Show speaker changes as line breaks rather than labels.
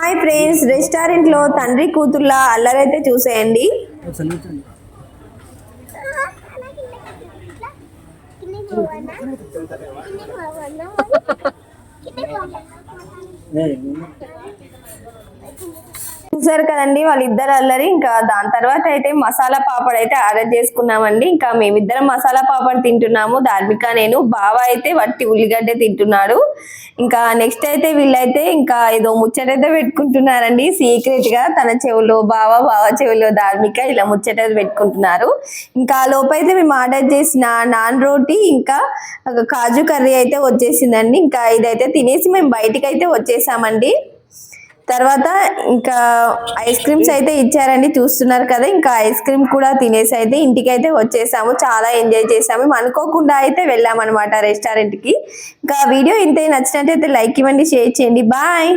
Hi friends, restaurant లో తండ్రి కూతుర్ల అల్లరైతే చూసేయండి. చూసారు కదండి వాళ్ళిద్దరు అల్లరి. ఇంకా దాని తర్వాత అయితే మసాలా పాపడ్ అయితే ఆర్డర్ చేసుకున్నామండి. ఇంకా మేమిద్దరం మసాలా పాపడ్ తింటున్నాము, ధార్మిక నేను. బావ అయితే వట్టి ఉల్లిగడ్డ తింటున్నాడు. ఇంకా నెక్స్ట్ అయితే వీళ్ళైతే ఇంకా ఏదో ముచ్చటైతే పెట్టుకుంటున్నారండి సీక్రెట్ గా. తన చెవులో బావ, బావ చెవులో ధార్మిక ఇలా ముచ్చట పెట్టుకుంటున్నారు. ఇంకా లోపైతే మేము ఆర్డర్ చేసిన నాన్ రోటీ ఇంకా కాజు కర్రీ అయితే వచ్చేసిందండి. ఇంకా ఇదైతే తినేసి మేము బయటికి అయితే వచ్చేసామండి. తర్వాత ఇంకా ఐస్ క్రీమ్స్ అయితే ఇచ్చారండి, చూస్తున్నారు కదా. ఇంకా ఐస్ క్రీమ్ కూడా తినేసి అయితే ఇంటికి అయితే వచ్చేసాము. చాలా ఎంజాయ్ చేసాము, అనుకోకుండా అయితే వెళ్ళామన్నమాట రెస్టారెంట్ కి. ఇంకా వీడియో ఇంతే, నచ్చినట్టయితే లైక్ ఇవ్వండి, షేర్ చేయండి. బాయ్.